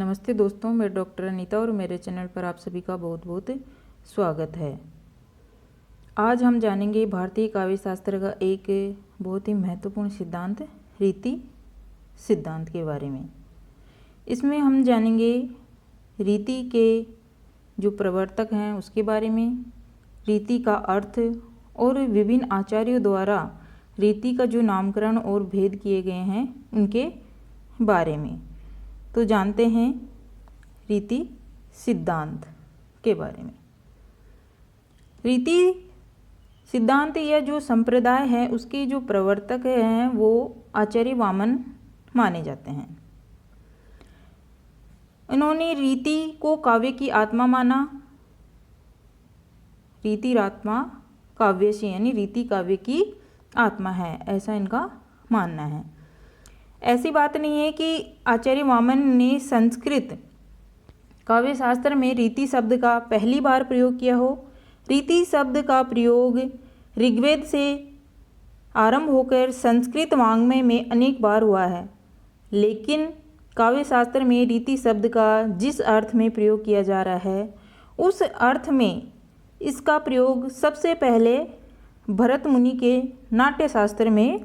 नमस्ते दोस्तों, मैं डॉक्टर अनीता और मेरे चैनल पर आप सभी का बहुत बहुत स्वागत है। आज हम जानेंगे भारतीय काव्य शास्त्र का एक बहुत ही महत्वपूर्ण सिद्धांत रीति सिद्धांत के बारे में। इसमें हम जानेंगे रीति के जो प्रवर्तक हैं उसके बारे में, रीति का अर्थ और विभिन्न आचार्यों द्वारा रीति का जो नामकरण और भेद किए गए हैं उनके बारे में। तो जानते हैं रीति सिद्धांत के बारे में। रीति सिद्धांत या जो संप्रदाय है उसके जो प्रवर्तक हैं वो आचार्य वामन माने जाते हैं। इन्होंने रीति को काव्य की आत्मा माना। रीति आत्मा काव्य से, यानी रीति काव्य की आत्मा है, ऐसा इनका मानना है। ऐसी बात नहीं है कि आचार्य वामन ने संस्कृत काव्य शास्त्र में रीति शब्द का पहली बार प्रयोग किया हो। रीति शब्द का प्रयोग ऋग्वेद से आरंभ होकर संस्कृत वाङ्मय में अनेक बार हुआ है, लेकिन काव्य शास्त्र में रीति शब्द का जिस अर्थ में प्रयोग किया जा रहा है उस अर्थ में इसका प्रयोग सबसे पहले भरत मुनि के नाट्य शास्त्र में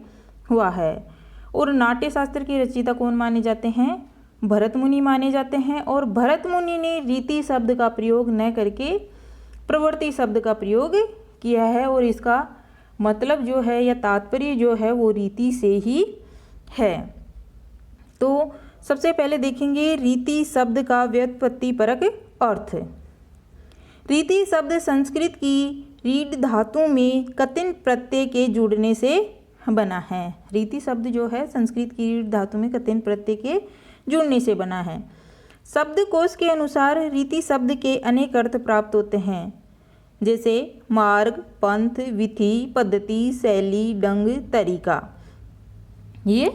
हुआ है। और नाट्य शास्त्र के रचयिता कौन माने जाते हैं? भरत मुनि माने जाते हैं। और भरत मुनि ने रीति शब्द का प्रयोग न करके प्रवृत्ति शब्द का प्रयोग किया है, और इसका मतलब जो है या तात्पर्य जो है वो रीति से ही है। तो सबसे पहले देखेंगे रीति शब्द का व्युत्पत्ति परक अर्थ। रीति शब्द संस्कृत की रीड धातु में कतिन प्रत्यय के जुड़ने से बना है। रीति शब्द जो है संस्कृत की रीड धातु में कतिन प्रत्यय के जुड़ने से बना है। शब्दकोश के अनुसार रीति शब्द के अनेक अर्थ प्राप्त होते हैं, जैसे मार्ग, पंथ, विधि, पद्धति, शैली, ढंग, तरीका। ये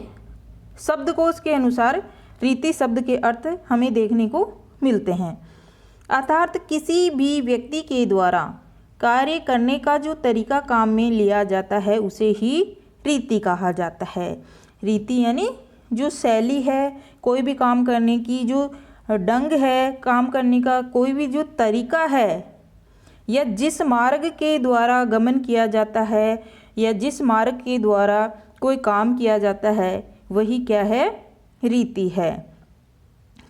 शब्दकोश के अनुसार रीति शब्द के अर्थ हमें देखने को मिलते हैं। अर्थात किसी भी व्यक्ति के द्वारा कार्य करने का जो तरीका काम में लिया जाता है उसे ही रीति कहा जाता है। रीति यानी जो शैली है, कोई भी काम करने की जो ढंग है, काम करने का कोई भी जो तरीका है, या जिस मार्ग के द्वारा गमन किया जाता है या जिस मार्ग के द्वारा कोई काम किया जाता है वही क्या है? रीति है।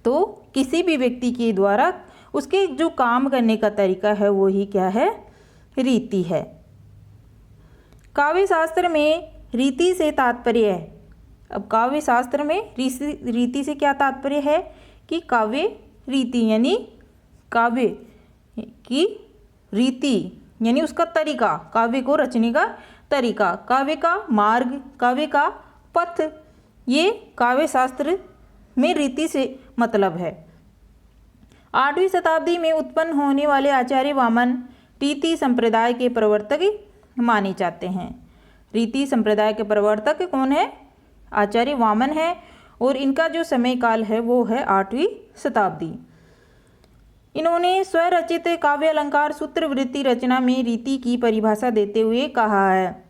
तो किसी भी व्यक्ति के द्वारा उसके जो काम करने का तरीका है वही क्या है? रीति है। काव्य शास्त्र में रीति से तात्पर्य है। अब काव्य शास्त्र में रीति से क्या तात्पर्य है कि काव्य रीति यानी काव्य की रीति यानी उसका तरीका, काव्य को रचने का तरीका, काव्य का मार्ग, काव्य का पथ, ये काव्य शास्त्र में रीति से मतलब है। 8वीं शताब्दी में उत्पन्न होने वाले आचार्य वामन रीति संप्रदाय के प्रवर्तक माने जाते हैं। रीति संप्रदाय के प्रवर्तक कौन है? आचार्य वामन है, और इनका जो समय काल है वो है 8वीं शताब्दी। इन्होंने स्वरचित काव्य अलंकार सूत्रवृत्ति रचना में रीति की परिभाषा देते हुए कहा है।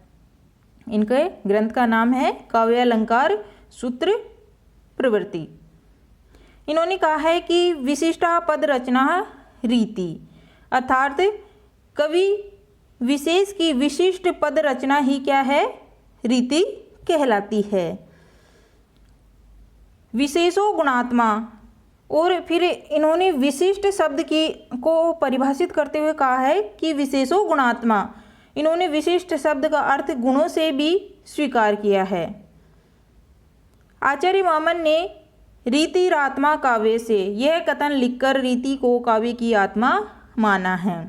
इनके ग्रंथ का नाम है काव्य अलंकार सूत्र प्रवृत्ति। इन्होंने कहा है कि विशिष्टा पद रचना रीति, अर्थात कवि विशेष की विशिष्ट पद रचना ही क्या है? रीति कहलाती है। विशेषो गुणात्मा, और फिर इन्होंने विशिष्ट शब्द की को परिभाषित करते हुए कहा है कि विशेषो गुणात्मा। इन्होंने विशिष्ट शब्द का अर्थ गुणों से भी स्वीकार किया है। आचार्य वामन ने रीति आत्मा काव्य से यह कथन लिखकर रीति को काव्य की आत्मा माना है।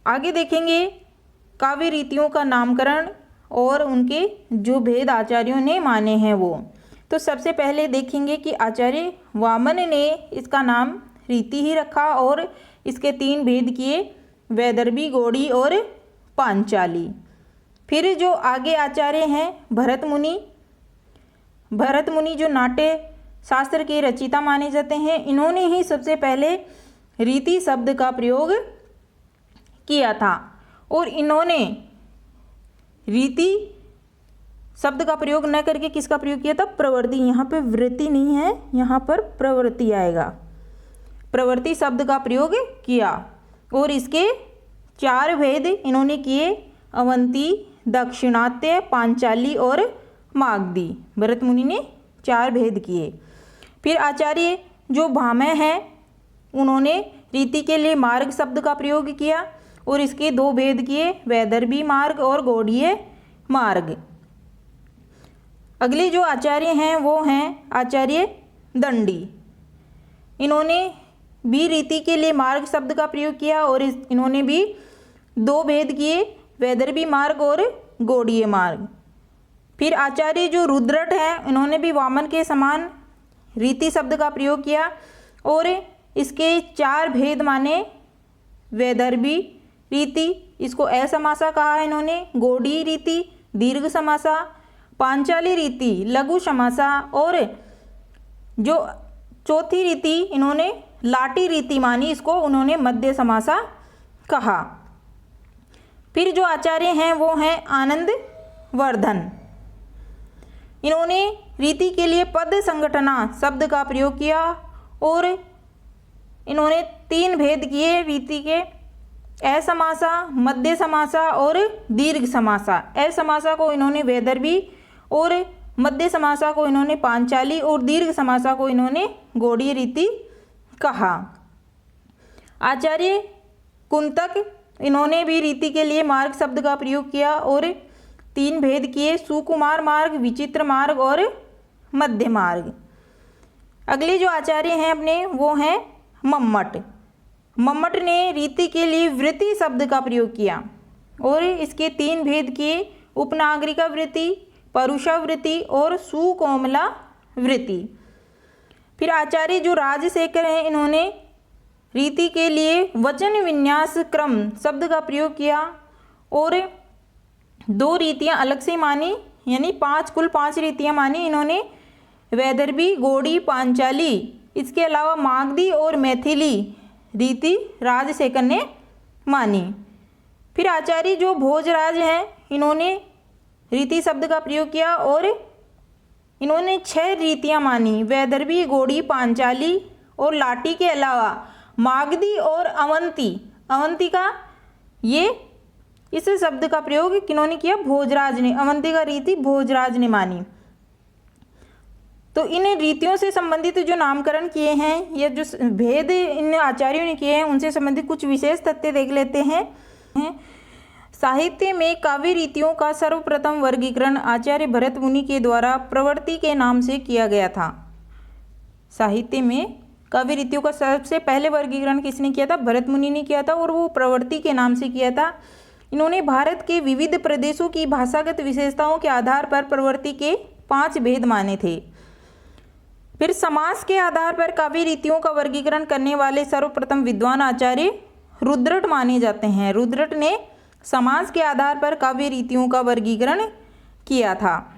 आगे देखेंगे काव्य रीतियों का नामकरण और उनके जो भेद आचार्यों ने माने हैं वो। तो सबसे पहले देखेंगे कि आचार्य वामन ने इसका नाम रीति ही रखा और इसके 3 भेद किए, वैदर्भी, गौड़ी और पांचाली। फिर जो आगे आचार्य हैं भरत मुनि जो नाट्य शास्त्र के रचयिता माने जाते हैं, इन्होंने ही सबसे पहले रीति शब्द का प्रयोग किया था, और इन्होंने रीति शब्द का प्रयोग न करके किसका प्रयोग किया था? प्रवृत्ति। यहाँ पे वृत्ति नहीं है, यहाँ पर प्रवृत्ति आएगा। प्रवृत्ति शब्द का प्रयोग किया और इसके 4 भेद इन्होंने किए, अवंती, दाक्षिणात्य, पांचाली और मागधी। भरत मुनि ने 4 भेद किए। फिर आचार्य जो भामह हैं उन्होंने रीति के लिए मार्ग शब्द का प्रयोग किया और इसके 2 भेद किए, वैदर्भी मार्ग और गौड़ीय मार्ग। अगले जो आचार्य हैं वो हैं आचार्य दंडी। इन्होंने भी रीति के लिए मार्ग शब्द का प्रयोग किया और इन्होंने भी 2 भेद किए, वैदर्भी मार्ग और गौड़ीय मार्ग। फिर आचार्य जो रुद्रट हैं इन्होंने भी वामन के समान रीति शब्द का प्रयोग किया और इसके 4 भेद माने, वैदर्भी रीति, इसको असमासा कहा है इन्होंने, गौड़ीय रीति दीर्घ समासा, पांचाली रीति लघु समासा और जो चौथी रीति इन्होंने लाटी रीति मानी, इसको उन्होंने मध्य समासा कहा। फिर जो आचार्य हैं वो हैं आनंद वर्धन। इन्होंने रीति के लिए पद संगठना शब्द का प्रयोग किया और इन्होंने 3 भेद किए रीति के, असमासा, मध्य समासा और दीर्घ समासा। असमासा को इन्होंने वैदर्भी और मध्य समासा को इन्होंने पांचाली और दीर्घ समासा को इन्होंने गौड़ीय रीति कहा। आचार्य कुंतक इन्होंने भी रीति के लिए मार्ग शब्द का प्रयोग किया और 3 भेद किए, सुकुमार मार्ग, विचित्र मार्ग और मध्य मार्ग। अगले जो आचार्य हैं अपने वो हैं मम्मट। मम्मट ने रीति के लिए वृत्ति शब्द का प्रयोग किया और इसके 3 भेद किए, उपनागरिका वृत्ति, परुषा वृत्ति और सुकोमला वृत्ति। फिर आचार्य जो राजशेखर हैं इन्होंने रीति के लिए वचन विन्यास क्रम शब्द का प्रयोग किया और 2 रीतियां अलग से मानी, यानी कुल 5 रीतियां मानी इन्होंने, वैदर्भी, गौड़ी, पांचाली। इसके अलावा मागधी और मैथिली रीति राजशेखर ने मानी। फिर आचार्य जो भोजराज हैं इन्होंने रीति शब्द का प्रयोग किया और इन्होंने 6 रीतियां मानी, वैदर्भी, गौड़ी, पांचाली और लाटी के अलावा मागधी और अवंती। अवंती का ये इस शब्द का प्रयोग किन्होंने किया? भोजराज ने। अवंती का रीति भोजराज ने मानी। तो इन रीतियों से संबंधित जो नामकरण किए हैं या जो भेद इन आचार्यों ने किए हैं उनसे संबंधित कुछ विशेष तथ्य देख लेते हैं। साहित्य में काव्य रीतियों का सर्वप्रथम वर्गीकरण आचार्य भरत मुनि के द्वारा प्रवृत्ति के नाम से किया गया था। साहित्य में काव्य रीतियों का सबसे पहले वर्गीकरण किसने किया था? भरत मुनि ने किया था और वो प्रवृत्ति के नाम से किया था। इन्होंने भारत के विविध प्रदेशों की भाषागत विशेषताओं के आधार पर प्रवृत्ति के 5 भेद माने थे। फिर समास के आधार पर काव्य रीतियों का वर्गीकरण करने वाले सर्वप्रथम विद्वान आचार्य रुद्रट माने जाते हैं। रुद्रट ने समास के आधार पर काव्य रीतियों का वर्गीकरण किया था।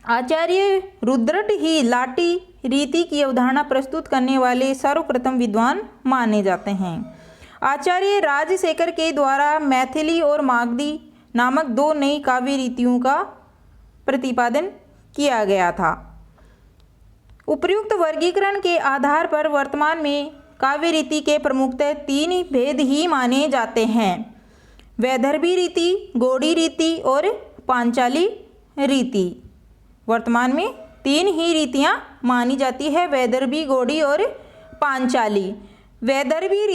आचार्य रुद्रट ही लाटी रीति की अवधारणा प्रस्तुत करने वाले सर्वप्रथम विद्वान माने जाते हैं। आचार्य राजशेखर के द्वारा मैथिली और मागधी नामक 2 नई काव्य रीतियों का प्रतिपादन किया गया था। उपर्युक्त वर्गीकरण के आधार पर वर्तमान में काव्य रीति के प्रमुखतः 3 भेद ही माने जाते हैं, वैदर्भी रीति, गौड़ी रीति और पांचाली रीति। वर्तमान में 3 ही रीतियां मानी जाती है, वैदर्भी, गौड़ी और पांचाली। वैदर्भी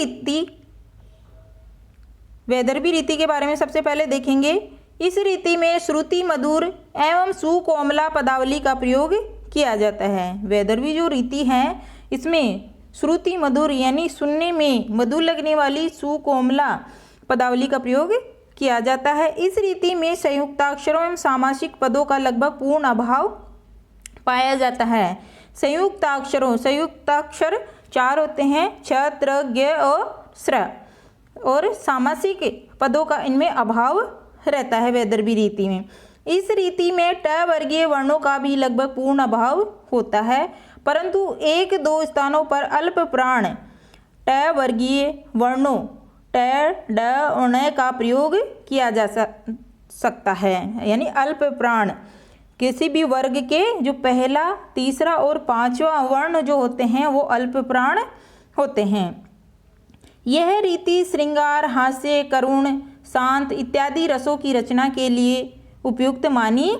रीति के बारे में सबसे पहले देखेंगे। इस रीति में श्रुति मधुर एवं सुकोमला पदावली का प्रयोग किया जाता है। वैदर्भी जो रीति है इसमें श्रुति मधुर यानी सुनने में मधुर लगने वाली सुकोमला पदावली का प्रयोग किया जाता है। इस रीति में संयुक्ताक्षरों एवं सामासिक पदों का लगभग पूर्ण अभाव पाया जाता है। संयुक्ताक्षर 4 होते हैं, छ, त्र, ज्ञ और स्र, और सामासिक पदों का इनमें अभाव रहता है वैदर्भी रीति में। इस रीति में ट वर्गीय वर्णों का भी लगभग पूर्ण अभाव होता है, परंतु 1-2 स्थानों पर अल्प प्राण ट वर्गीय वर्णों ट, ड और ण का प्रयोग किया जा सकता है, यानी अल्प प्राण किसी भी वर्ग के जो पहला, तीसरा और पांचवा वर्ण जो होते हैं वो अल्प प्राण होते हैं। यह रीति श्रृंगार, हास्य, करुण, शांत इत्यादि रसों की रचना के लिए उपयुक्त मानी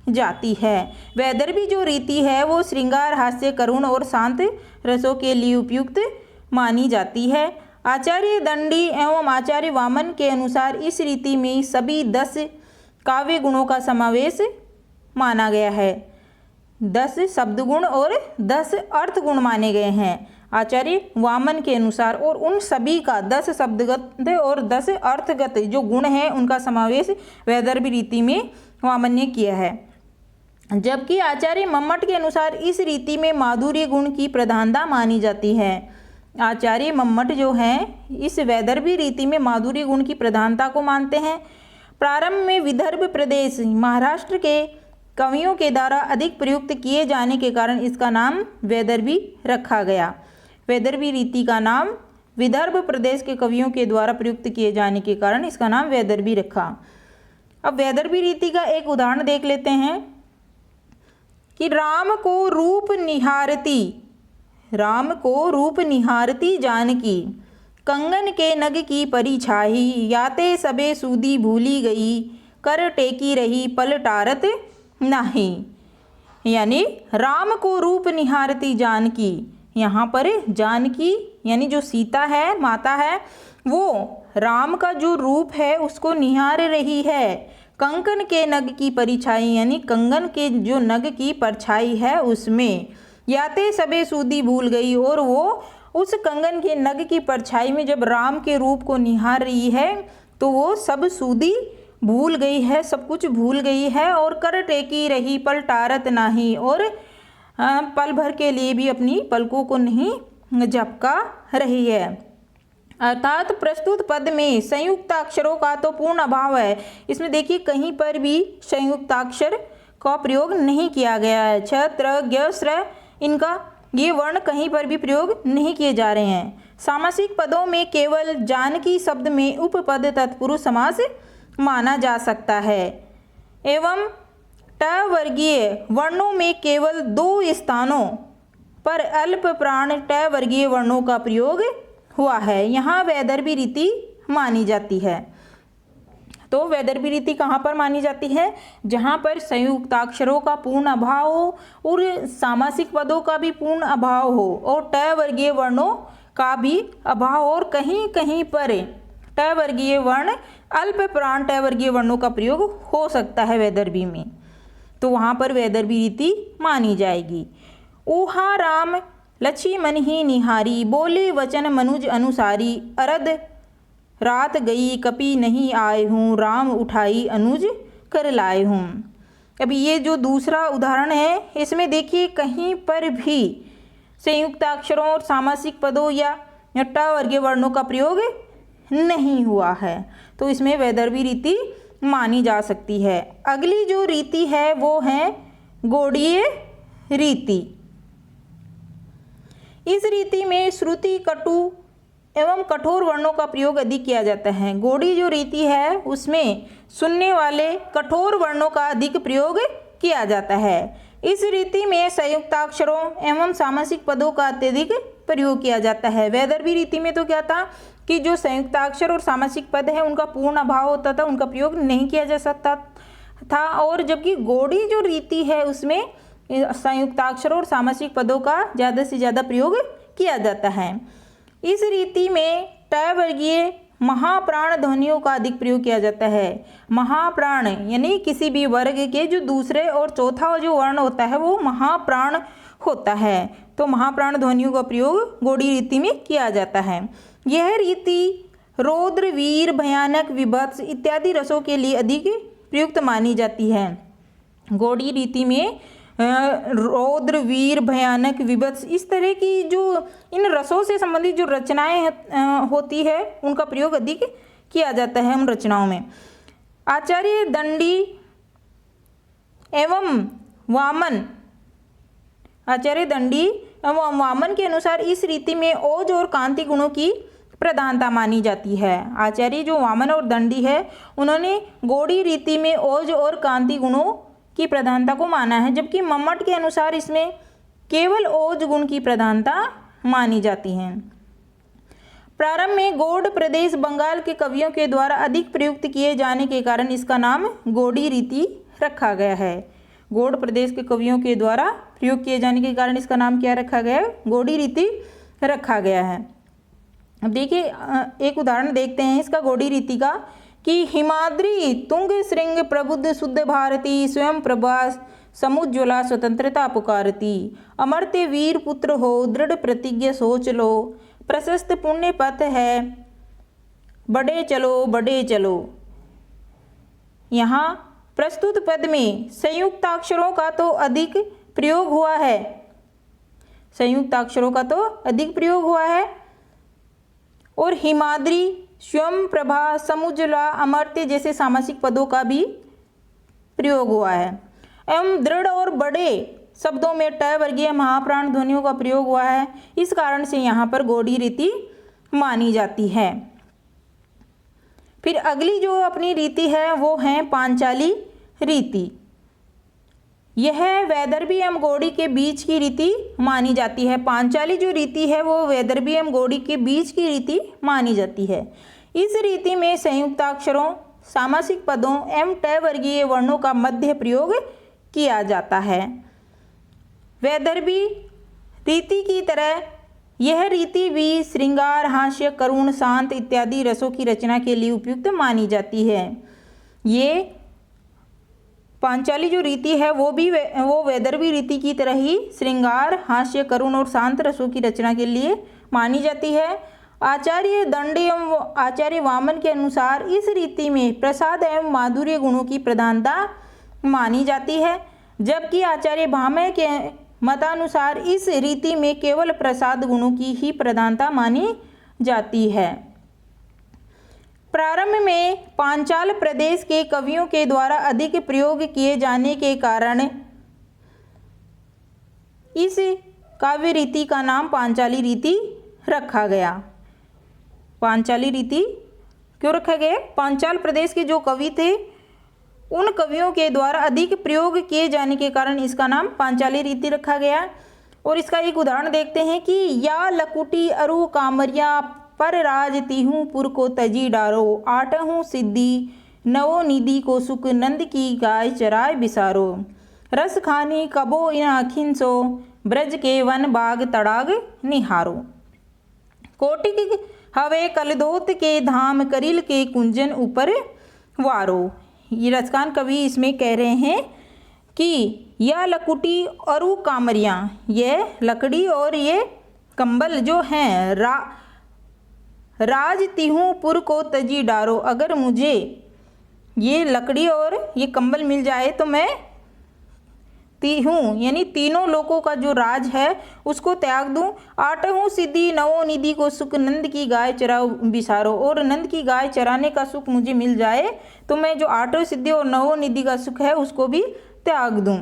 जाती है। वैदर्भी जो रीति है वो श्रृंगार, हास्य, करुण और शांत रसों के लिए उपयुक्त मानी जाती है। आचार्य दंडी एवं आचार्य वामन के अनुसार इस रीति में सभी 10 काव्य गुणों का समावेश माना गया है। 10 शब्द गुण और 10 अर्थ गुण माने गए हैं आचार्य वामन के अनुसार, और उन सभी का 10 शब्दगत और 10 अर्थगत जो गुण हैं उनका समावेश वैदर्भी रीति में वामन ने किया है। जबकि आचार्य मम्मट के अनुसार इस रीति में माधुर्य गुण की प्रधानता मानी जाती है। आचार्य मम्मट जो हैं इस वैदर्भी रीति में माधुर्य गुण की प्रधानता को मानते हैं। प्रारंभ में विदर्भ प्रदेश महाराष्ट्र के कवियों के द्वारा अधिक प्रयुक्त किए जाने के कारण इसका नाम वैदर्भी रखा गया। वैदर्भी रीति का नाम विदर्भ प्रदेश के कवियों के द्वारा प्रयुक्त किए जाने के कारण इसका नाम वैदर्भी रखा। अब वैदर्भी रीति का एक उदाहरण देख लेते हैं कि राम को रूप निहारती जानकी, कंगन के नग की परी छाही, याते सबे सूदी भूली गई, कर टेकी रही पल टारत नाही। यानी राम को रूप निहारती जानकी, यहाँ पर जानकी यानी जो सीता है, माता है, वो राम का जो रूप है उसको निहार रही है। कंकन के नग की परछाई यानी कंगन के जो नग की परछाई है उसमें, याते सबे सूदी भूल गई, और वो उस कंगन के नग की परछाई में जब राम के रूप को निहार रही है तो वो सब सूदी भूल गई है, सब कुछ भूल गई है, और कर टेकी रही पल टारत नाही, और पल भर के लिए भी अपनी पलकों को नहीं झपका रही है। अर्थात प्रस्तुत पद में संयुक्ताक्षरों का तो पूर्ण अभाव है। इसमें देखिए कहीं पर भी संयुक्ताक्षर का प्रयोग नहीं किया गया है। छ, त्र, ज्ञ, स्र इनका ये वर्ण कहीं पर भी प्रयोग नहीं किए जा रहे हैं। सामासिक पदों में केवल जानकी शब्द में उपपद तत्पुरुष समास माना जा सकता है, एवं ट वर्गीय वर्णों में केवल 2 स्थानों पर अल्प प्राण ट वर्गीय वर्णों का प्रयोग हुआ है। यहाँ वैदर्भी रीति मानी जाती है। तो वैदर्भी रीति कहाँ पर मानी जाती है? जहाँ पर संयुक्ताक्षरों का पूर्ण अभाव हो और सामासिक पदों का भी पूर्ण अभाव हो और ट वर्गीय वर्णों का भी अभाव, और कहीं कहीं पर ट वर्गीय वर्ण अल्प प्राण ट वर्गीय वर्णों का प्रयोग हो सकता है वैदर्भी में, तो वहाँ पर वैदर्भी रीति मानी जाएगी। ऊहा राम लक्ष्मण ही निहारी, बोले वचन मनुज अनुसारी, अरद रात गई कपि नहीं आए हूँ, राम उठाई अनुज कर लाए हूँ। अभी ये जो दूसरा उदाहरण है इसमें देखिए कहीं पर भी संयुक्ताक्षरों और सामासिक पदों या ट वर्गीय वर्णों का प्रयोग नहीं हुआ है, तो इसमें वैदर्भी रीति मानी जा सकती है। अगली जो रीति है वो है गौड़ीय रीति। इस रीति में श्रुति, कटु एवं कठोर वर्णों का प्रयोग अधिक किया जाता है। गौड़ी जो रीति है उसमें सुनने वाले कठोर वर्णों का अधिक प्रयोग किया जाता है। इस रीति में संयुक्ताक्षरों एवं सामासिक पदों का अत्यधिक प्रयोग किया जाता है। वैदर्भी रीति में तो क्या था कि जो संयुक्ताक्षर और सामासिक पद है उनका पूर्ण अभाव होता था, उनका प्रयोग नहीं किया जा सकता था, और जबकि गौड़ी जो रीति है उसमें संयुक्ताक्षर और सामासिक पदों का ज़्यादा से ज़्यादा प्रयोग किया जाता है। इस रीति में ट वर्गीय महाप्राण ध्वनियों का अधिक प्रयोग किया जाता है। महाप्राण यानी किसी भी वर्ग के जो दूसरे और चौथा जो वर्ण होता है वो महाप्राण होता है, तो महाप्राण ध्वनियों का प्रयोग गौड़ी रीति में किया जाता है। यह रीति रौद्र, वीर, भयानक, विभत्स इत्यादि रसों के लिए अधिक प्रयुक्त मानी जाती है। गौड़ी रीति में रौद्र, वीर, भयानक, विभत्स इस तरह की जो इन रसों से संबंधित जो रचनाएं होती है उनका प्रयोग अधिक किया जाता है उन रचनाओं में। आचार्य दंडी एवं वामन के अनुसार इस रीति में ओज और कांति गुणों की प्रधानता मानी जाती है। आचार्य जो वामन और दंडी है उन्होंने गौड़ी रीति में ओज और कांति गुणों की प्रधानता को माना है, जबकि मम्मट के अनुसार इसमें केवल ओज गुण की प्रधानता मानी जाती है। प्रारंभ में गौड़ प्रदेश बंगाल के कवियों के द्वारा अधिक प्रयुक्त किए जाने के कारण इसका नाम गौड़ी रीति रखा गया है। गौड़ प्रदेश के कवियों के द्वारा प्रयोग किए जाने के कारण इसका नाम क्या रखा गया है? गौड़ी रीति रखा गया है। अब देखिए एक उदाहरण देखते हैं इसका गौड़ी रीति का कि हिमाद्री तुंग श्रृंग प्रबुद्ध शुद्ध भारती स्वयं प्रभा समुज्ज्वला स्वतंत्रता पुकारती अमर्त्य वीर पुत्र हो दृढ़ प्रतिज्ञ सोच लो प्रशस्त पुण्य पथ है बड़े चलो। यहाँ प्रस्तुत पद में संयुक्ताक्षरों का तो अधिक प्रयोग हुआ है, और हिमाद्री स्वयं प्रभा समुज्ज्वला अमर्त्य जैसे सामासिक पदों का भी प्रयोग हुआ है, एवं दृढ़ और बड़े शब्दों में ट वर्गीय महाप्राण ध्वनियों का प्रयोग हुआ है। इस कारण से यहाँ पर गौड़ी रीति मानी जाती है। फिर अगली जो अपनी रीति है वो है पांचाली रीति। यह वैदर्भी एवं गौड़ी के बीच की रीति मानी जाती है। पांचाली जो रीति है वो वैदर्भी एवं गौड़ी के बीच की रीति मानी जाती है। इस रीति में संयुक्ताक्षरों सामासिक पदों एवं ट वर्गीय वर्णों का मध्य प्रयोग किया जाता है। वैदर्भी रीति की तरह यह रीति भी श्रृंगार हास्य करुण शांत इत्यादि रसों की रचना के लिए उपयुक्त मानी जाती है। ये पांचाली जो रीति है वो वैदर्भी रीति की तरह ही श्रृंगार हास्य करुण और शांत रसों की रचना के लिए मानी जाती है। आचार्य दंड एवं आचार्य वामन के अनुसार इस रीति में प्रसाद एवं माधुर्य गुणों की प्रधानता मानी जाती है, जबकि आचार्य भामह के मतानुसार इस रीति में केवल प्रसाद गुणों की ही प्रधानता मानी जाती है। प्रारंभ में पांचाल प्रदेश के कवियों के द्वारा अधिक प्रयोग किए जाने के कारण इस काव्य रीति का नाम पांचाली रीति रखा गया। पांचाली रीति क्यों रखा गया? पांचाल प्रदेश के जो कवि थे उन कवियों के द्वारा अधिक प्रयोग किए जाने के कारण इसका नाम पांचाली रीति रखा गया। और इसका एक उदाहरण देखते हैं कि या लकुटी अरु कामरिया पर राज तिहूँ पुर को तजी डारो आठहूँ सिद्धि नवो निधि को सुख नंद की गाय चराय बिसारो रस खानी कबो इन आखिन सो ब्रज के वन बाग तड़ाग निहारो कोटिक हवे कलदोत के धाम करिल के कुंजन ऊपर वारो। ये रसखान कवि इसमें कह रहे हैं कि यह लकुटी और कामरियाँ, ये लकड़ी और ये कंबल जो हैं राज तिहूँ पुर को तजी डारो, अगर मुझे ये लकड़ी और ये कंबल मिल जाए तो मैं तिहूँ यानी तीनों लोकों का जो राज है उसको त्याग दूँ। आठहूँ सिद्धि नवो निधि को सुख नंद की गाय चराओ बिसारो, और नंद की गाय चराने का सुख मुझे मिल जाए तो मैं जो आठों सिद्धि और नवो निधि का सुख है उसको भी त्याग दूँ।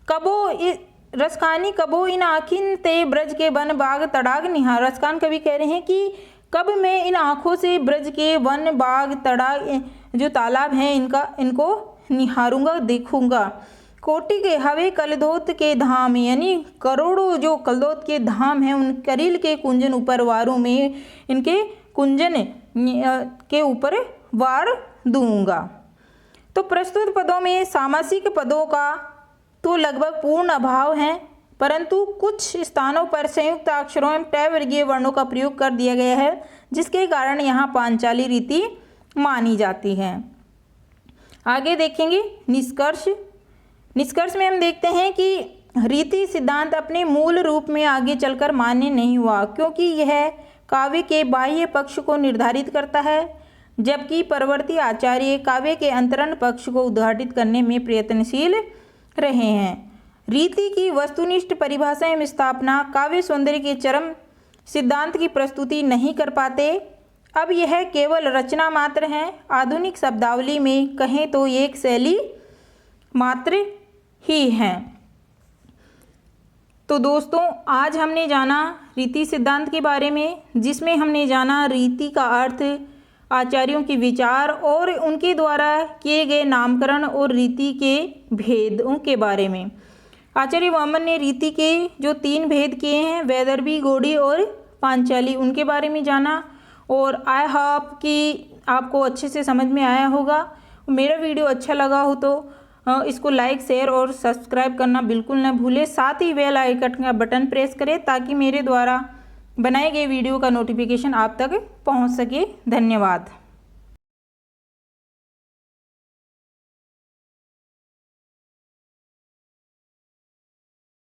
कबो रसखानी कबो इन आखिन ते ब्रज के वन बाग तड़ाग निहार। रसखान कवि कह रहे हैं कि कब मैं इन आँखों से ब्रज के वन बाग तड़ाग जो तालाब हैं इनको निहारूंगा देखूंगा। कोटि के हवे कलदोत के धाम यानी करोड़ों जो कलदोत के धाम हैं उन करील के कुंजन ऊपर वारों में इनके कुंजन के ऊपर वार दूंगा। तो प्रस्तुत पदों में सामासिक पदों का तो लगभग पूर्ण अभाव है, परंतु कुछ स्थानों पर संयुक्त अक्षरों एवं ट वर्गीय वर्णों का प्रयोग कर दिया गया है, जिसके कारण यहाँ पांचाली रीति मानी जाती है। आगे देखेंगे निष्कर्ष में हम देखते हैं कि रीति सिद्धांत अपने मूल रूप में आगे चलकर मान्य नहीं हुआ, क्योंकि यह काव्य के बाह्य पक्ष को निर्धारित करता है, जबकि परवर्ती आचार्य काव्य के अंतरंग पक्ष को उद्घाटित करने में प्रयत्नशील रहे हैं। रीति की वस्तुनिष्ठ परिभाषा एवं स्थापना काव्य सौंदर्य के चरम सिद्धांत की प्रस्तुति नहीं कर पाते। अब यह केवल रचना मात्र है। आधुनिक शब्दावली में कहें तो एक शैली मात्र ही हैं। तो दोस्तों आज हमने जाना रीति सिद्धांत के बारे में, जिसमें हमने जाना रीति का अर्थ, आचार्यों के विचार और उनके द्वारा किए गए नामकरण और रीति के भेदों के बारे में। आचार्य वामन ने रीति के जो 3 भेद किए हैं, वैदर्भी, गौड़ी और पांचाली, उनके बारे में जाना। और आई होप कि आपको अच्छे से समझ में आया होगा। मेरा वीडियो अच्छा लगा हो तो इसको लाइक, शेयर और सब्सक्राइब करना बिल्कुल ना भूलें। साथ ही बेल आइकन का बटन प्रेस करें ताकि मेरे द्वारा बनाए गए वीडियो का नोटिफिकेशन आप तक पहुंच सके। धन्यवाद।